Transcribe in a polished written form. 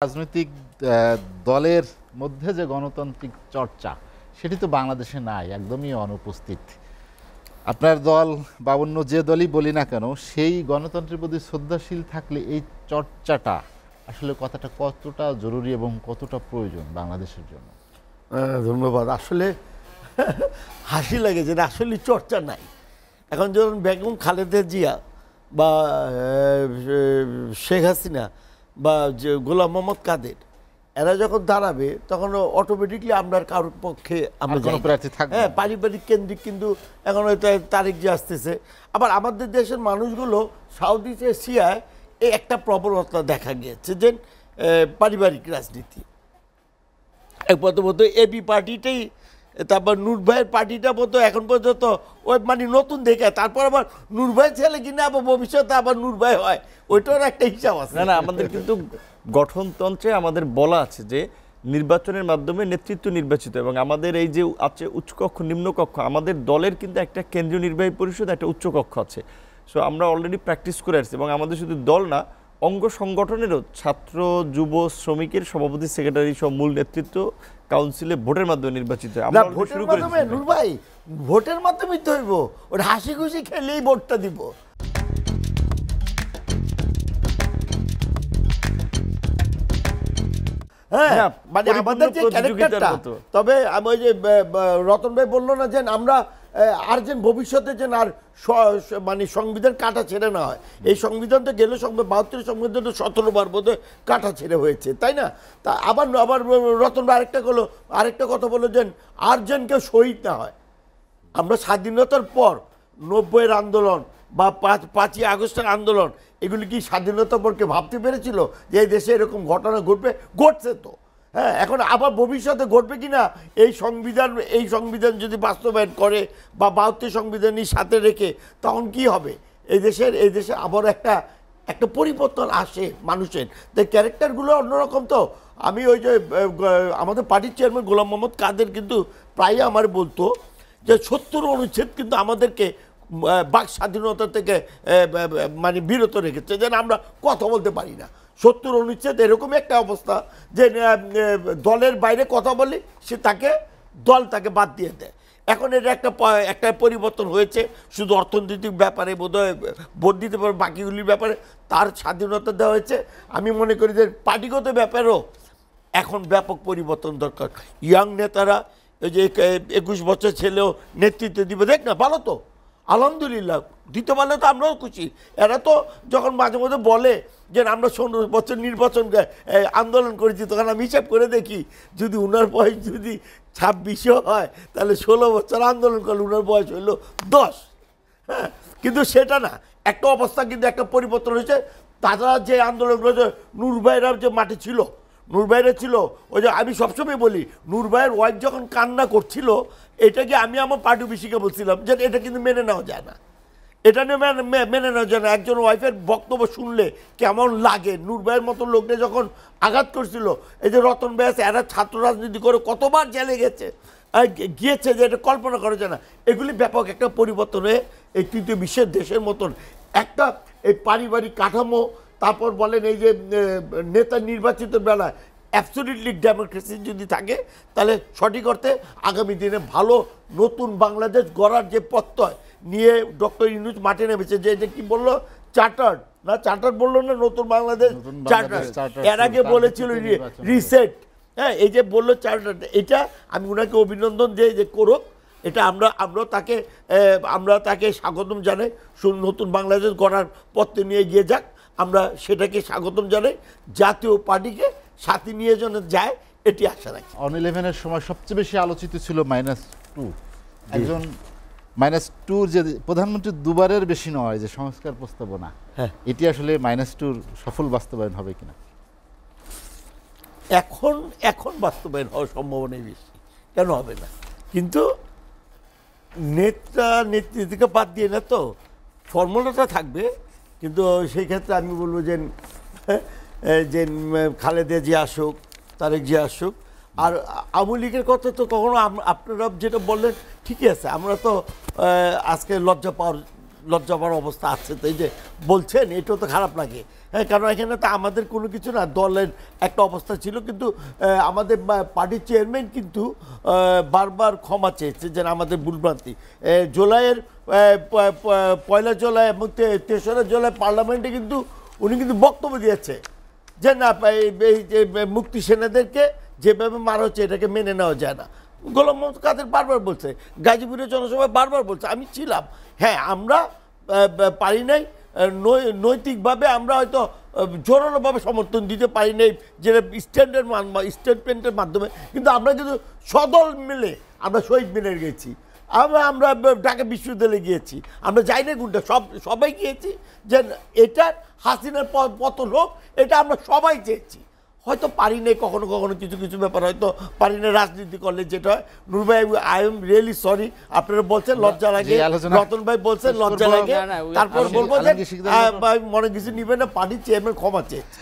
রাজনৈতিক দলের মধ্যে যে গণতান্ত্রিক চর্চা সেটি তো বাংলাদেশে নাই, একদমই অনুপস্থিত। আপনার দল বা অন্য যে দলই বলি না কেন, সেই গণতন্ত্রের প্রতি শ্রদ্ধাশীল থাকলে এই চর্চাটা আসলে কতটা জরুরি এবং কতটা প্রয়োজন বাংলাদেশের জন্য? ধন্যবাদ। আসলে হাসি লাগে যে আসলে চর্চা নাই। এখন যখন বেগম খালেদা জিয়া বা শেখ হাসিনা বা যে গোলাম মোহাম্মদ কাদের এরা যখন দাঁড়াবে তখন অটোমেটিকলি আমরা কারোর পক্ষে আমরা হ্যাঁ পারিবারিক কেন্দ্রিক, কিন্তু এখন হয়তো তারিখ যে আসতেছে। আবার আমাদের দেশের মানুষগুলো সাউথ ইস্ট এশিয়ায় এই একটা প্রবণতা দেখা গিয়েছে যে পারিবারিক রাজনীতি প্রথমত এবি পার্টিটাই, তারপর নূর ভাইয়ের পার্টিটা মতো এখন পর্যন্ত ওই মানে নতুন দেখে, তারপর আবার নূর ভাই ছেলে কিনা আবার ভবিষ্যতে আবার নূর ভাই হয়, ওইটার একটা হিসাব আছে। না, আমাদের কিন্তু গঠনতন্ত্রে আমাদের বলা আছে যে নির্বাচনের মাধ্যমে নেতৃত্ব নির্বাচিত, এবং আমাদের এই যে আছে উচ্চকক্ষ নিম্নকক্ষ, আমাদের দলের কিন্তু একটা কেন্দ্রীয় নির্বাহী পরিষদ, একটা উচ্চকক্ষ আছে। সো আমরা অলরেডি প্র্যাকটিস করে আসছি, এবং আমাদের শুধু দল না, অঙ্গ সংগঠনেরও ছাত্র, যুব, শ্রমিকের সভাপতি, সেক্রেটারি সব মূল নেতৃত্ব কাউন্সিলে ভোটের মাধ্যমে নির্বাচিত হয়। আমরা ভোটের মাধ্যমে নূর ভাই ভোটের মাধ্যমেই তো হইব, ওটা হাসি খুশি খেলেই ভোটটা দিব। হ্যাঁ, মানে আমাদের যে ক্যারেক্টারটা, তবে আমি ওই যে রতন ভাই বললো না যে আমরা আর যে ভবিষ্যতে যেন আর মানে সংবিধান কাটা ছেড়ে না হয়। এই সংবিধান তো গেল 72 সংবিধান 17 বার বোধ হয় কাটা ছেড়ে হয়েছে, তাই না? তা আবার রতন ভাই আরেকটা কথা বললো যে আর যেন কেউ শহীদ না হয়। আমরা স্বাধীনতার পর 90-এর আন্দোলন বা 5ই আগস্টের আন্দোলন, এগুলি কি স্বাধীনতার পর কেউ ভাবতে পেরেছিল যে এই দেশে এরকম ঘটনা ঘটবে? ঘটছে তো। হ্যাঁ, এখন আবার ভবিষ্যতে ঘটবে কি না এই সংবিধান যদি বাস্তবায়ন করে বা 72 সংবিধানের সাথে রেখে, তখন কি হবে এই দেশে আবার একটা পরিবর্তন আসে মানুষের। তাই ক্যারেক্টারগুলো অন্যরকম। তো আমি ওই যে আমাদের পার্টির চেয়ারম্যান গোলাম মোহাম্মদ কাদের কিন্তু প্রায় আমার বলতো যে 70 অনুচ্ছেদ কিন্তু আমাদেরকে বাক স্বাধীনতা থেকে মানে বিরত রেখেছে, যেন আমরা কথা বলতে পারি না। 70 অনুচ্ছেদ এরকমই একটা অবস্থা যে দলের বাইরে কথা বলি দল তাকে বাদ দিয়ে দেয়। এখন এটা একটা পরিবর্তন হয়েছে, শুধু অর্থনৈতিক ব্যাপারে বোধহয় ভোট দিতে পারে, বাকিগুলির ব্যাপারে তার স্বাধীনতা দেওয়া হয়েছে। আমি মনে করি যে পার্টিগত ব্যাপারেও এখন ব্যাপক পরিবর্তন দরকার। ইয়াং নেতারা এই যে 21 বছর ছেলেও নেতৃত্ব দিবে, দেখ না, ভালো তো, আলহামদুলিল্লাহ, দিতে পারলে তো আমরাও খুশি। এরা তো যখন মাঝে মধ্যে বলে যে আমরা 16 বছর নির্বাচন আন্দোলন করেছি, তখন আমি হিসাব করে দেখি যদি উনার বয়স যদি 26 হয়, তাহলে 16 বছর আন্দোলন করলে উনার বয়স হইল 10। হ্যাঁ, কিন্তু সেটা না, একটা অবস্থা কিন্তু একটা পরিবর্তন হয়েছে। তারা যে আন্দোলন করেছে, নূর ভাইরা যে মাঠে ছিল, নূর ভাইরা ছিল, ওই যে আমি সবসময় বলি নূর ভাইয়ের ওয়াইফ যখন কান্না করছিল, এটাকে আমি আমার পার্টি অফিসিকে বলছিলাম যে এটা কিন্তু মেনে নেওয়া যায় না, এটা নিয়ে মেনে নেওয়া যায় না। একজন ওয়াইফের বক্তব্য শুনলে কেমন লাগে। নূর ভাইয়ের মতো লোকটা যখন আঘাত করছিল, এই যে রতন ভাই আছে, এরা ছাত্র রাজনীতি করে কতবার জেলে গিয়েছে যে এটা কল্পনা করা যায় না। এগুলি ব্যাপক একটা পরিবর্তন হয়ে এই তৃতীয় বিশ্বের দেশের মতন একটা এই পারিবারিক কাঠামো, তারপর বলেন এই যে নেতা নির্বাচিত বেলায় অ্যাবসলিউটলি ডেমোক্রেসি যদি থাকে, তাহলে সঠিক অর্থে আগামী দিনে ভালো নতুন বাংলাদেশ গড়ার যে প্রত্যয় নিয়ে ডক্টর ইউনূস মাঠে নেমেছে। যে কি বললো, চার্টার বললো না, নতুন বাংলাদেশ চার্টার। এর আগে বলেছিল রিসেট। হ্যাঁ, এই যে বললো চার্টার, এটা আমি ওনাকে অভিনন্দন যে করুক। এটা আমরা তাকে স্বাগতম জানাই। নতুন বাংলাদেশ গড়ার পথে নিয়ে গিয়ে যাক, আমরা সেটাকে স্বাগতম জানাই। জাতীয় পার্টিকে সাথে নিয়ে যেন যায়, এটি আশা রাখি। অন 11-এর সময় সবচেয়ে বেশি আলোচিত ছিল -2। একজন -2 যে প্রধানমন্ত্রী দুবারের বেশি নয় যে সংস্কার প্রস্তাবনা, হ্যাঁ, এটি আসলে -2 সফল বাস্তবায়ন হবে কিনা? এখন বাস্তবায়ন হওয়ার সম্ভাবনাই বেশি, কেন হবে না? কিন্তু নেতৃত্বকে বাদ দিয়ে না, তো ফর্মুলাটা থাকবে। কিন্তু সেই ক্ষেত্রে আমি বলবো যে খালেদা জিয়া আসুক, তারেক জিয়া আসুক। আর আওয়ামী লীগের কথা তো কখনো আপনারা যেটা বললেন ঠিকই আছে, আমরা তো আজকে লজ্জা পাওয়ার লজ্জাবার অবস্থা আছে, তো এই যে বলছেন এটাও তো খারাপ লাগে। হ্যাঁ, কারণ এখানে তো আমাদের কোনো কিছু না, দলের একটা অবস্থা ছিল, কিন্তু আমাদের পার্টির চেয়ারম্যান কিন্তু বারবার ক্ষমা চেয়েছে যে আমাদের ভুলভ্রান্তি। জুলাইয়ের 1 জুলাই এবং 3রা জুলাই পার্লামেন্টে কিন্তু উনি কিন্তু বক্তব্য দিয়েছে যে না, এই যে মুক্তি সেনাদেরকে যেভাবে মারা হচ্ছে এটাকে মেনে নেওয়া যায় না। গোলাম মোহাম্মদ কাদের বারবার বলছে, গাজীপুরের জনসভায় বারবার বলছে, আমি ছিলাম। হ্যাঁ, আমরা পারি নাই, নৈতিকভাবে আমরা হয়তো জোরালোভাবে সমর্থন দিতে পারি নাই যেটা স্টেটমেন্টের মাধ্যমে, কিন্তু আমরা কিন্তু সদল মিলে আমরা শহীদ মিনারে গেছি, আমরা ঢাকা বিশ্ববিদ্যালয়ে গিয়েছি, আমরা যাই না কোনটা, সবাই গিয়েছি যে এটা হাসিনার পতন হোক, এটা আমরা সবাই চেয়েছি। হয়তো পারি নাই কখনো কখনো কিছু কিছু ব্যাপার হয়তো পারি না রাজনীতি করলে, যেটা হয়। নূর ভাই, আই এম রিয়েলি সরি, আপনারা বলছেন লজ্জা লাগে, রতন ভাই বলছেন লজ্জা লাগে, তারপর বলবো যে মনে কিছু নিবেন না, পার্টির চেয়ারম্যান ক্ষমা চেয়েছে।